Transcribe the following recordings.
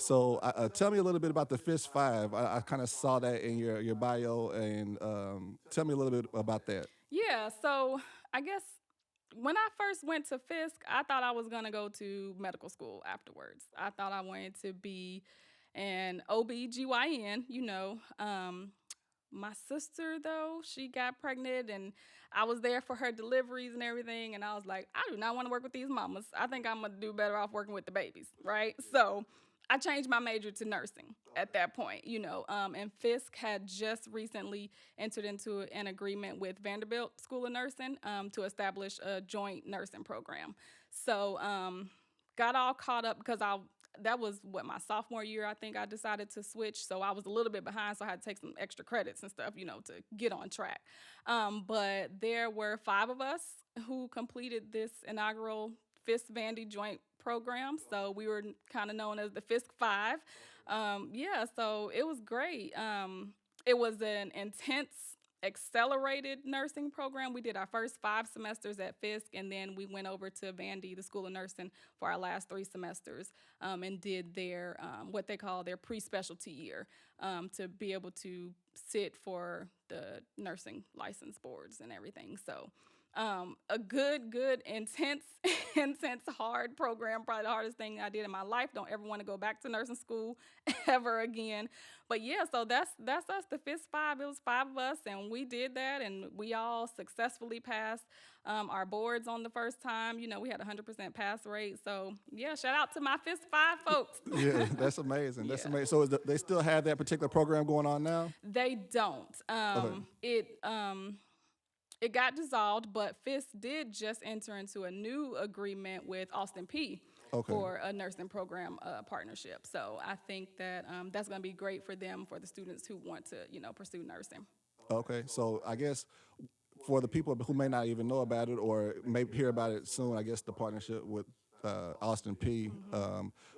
So tell me a little bit about the Fisk Five. I kind of saw that in your bio, and tell me a little bit about that. Yeah, so I guess when I first went to Fisk, I thought I was going to go to medical school afterwards. I thought I wanted to be an OBGYN, my sister, though, she got pregnant and I was there for her deliveries and everything. And I was like, I do not want to work with these mamas. I think I'm going to do better off working with the babies, right? So I changed my major to nursing at that point, and Fisk had just recently entered into an agreement with Vanderbilt School of Nursing to establish a joint nursing program. So got all caught up because that was what my sophomore year. I think I decided to switch, so I was a little bit behind. So I had to take some extra credits and stuff, to get on track. But there were 5 of us who completed this inaugural Fisk Vandy joint program. So we were kind of known as the Fisk Five. Yeah, so it was great. It was an intense, accelerated nursing program. We did our first 5 semesters at Fisk, and then we went over to Vandy, the School of Nursing, for our last 3 semesters, and did their what they call their pre-specialty year to be able to sit for the nursing license boards and everything. So a good, intense, intense, hard program. Probably the hardest thing I did in my life. Don't ever want to go back to nursing school ever again. But yeah, so that's us, the Fisk Five. It was 5 of us, and we did that, and we all successfully passed our boards on the first time. We had a 100% pass rate. So yeah, shout out to my Fisk Five folks. Yeah, that's amazing. That's Yeah. amazing. So they still have that particular program going on now? They don't. Okay. It got dissolved, but Fisk did just enter into a new agreement with Austin Peay Okay. for a nursing program partnership. So I think that that's going to be great for them, for the students who want to, pursue nursing. Okay. So I guess for the people who may not even know about it or may hear about it soon, I guess the partnership with Austin Peay.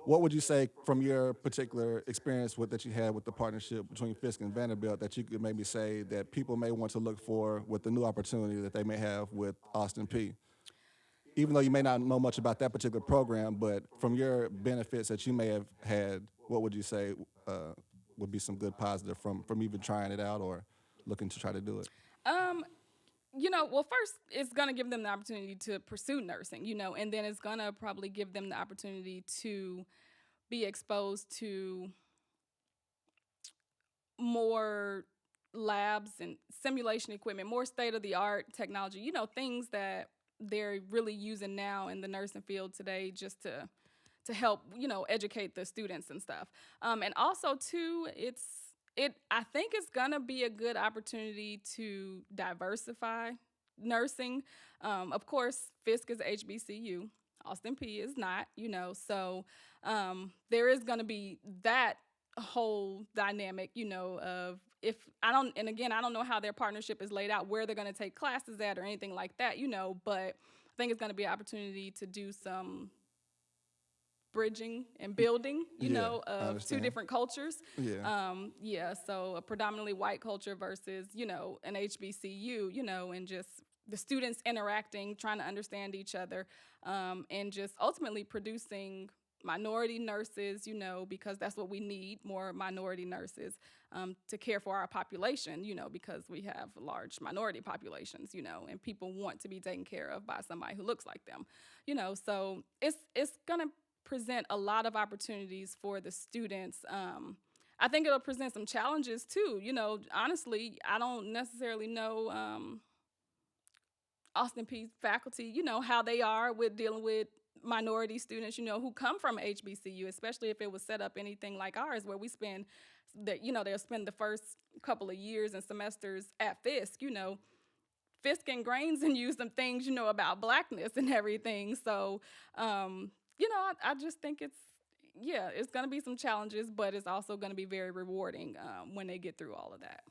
What would you say from your particular experience that you had with the partnership between Fisk and Vanderbilt that you could maybe say that people may want to look for with the new opportunity that they may have with Austin Peay? Even though you may not know much about that particular program, but from your benefits that you may have had, what would you say would be some good positive from even trying it out or looking to try to do it? Um, well, first, it's going to give them the opportunity to pursue nursing, and then it's going to probably give them the opportunity to be exposed to more labs and simulation equipment, more state-of-the-art technology, things that they're really using now in the nursing field today just to help, educate the students and stuff. And also, too, I think it's gonna be a good opportunity to diversify nursing. Of course, Fisk is HBCU. Austin Peay is not, so there is gonna be that whole dynamic, of if I don't, and again, I don't know how their partnership is laid out, where they're gonna take classes at or anything like that, but I think it's gonna be an opportunity to do some bridging and building, Yeah, I of 2 understand. different cultures. Yeah. Yeah, so a predominantly white culture versus, an HBCU, and just the students interacting, trying to understand each other, and just ultimately producing minority nurses, because that's what we need, more minority nurses to care for our population, because we have large minority populations, and people want to be taken care of by somebody who looks like them, so it's going to present a lot of opportunities for the students. I think it'll present some challenges too. Honestly, I don't necessarily know Austin Peay faculty, how they are with dealing with minority students, who come from HBCU, especially if it was set up anything like ours, where we spend they'll spend the first couple of years and semesters at Fisk, Fisk ingrains in you some things, about blackness and everything. So, I just think it's going to be some challenges, but it's also going to be very rewarding when they get through all of that.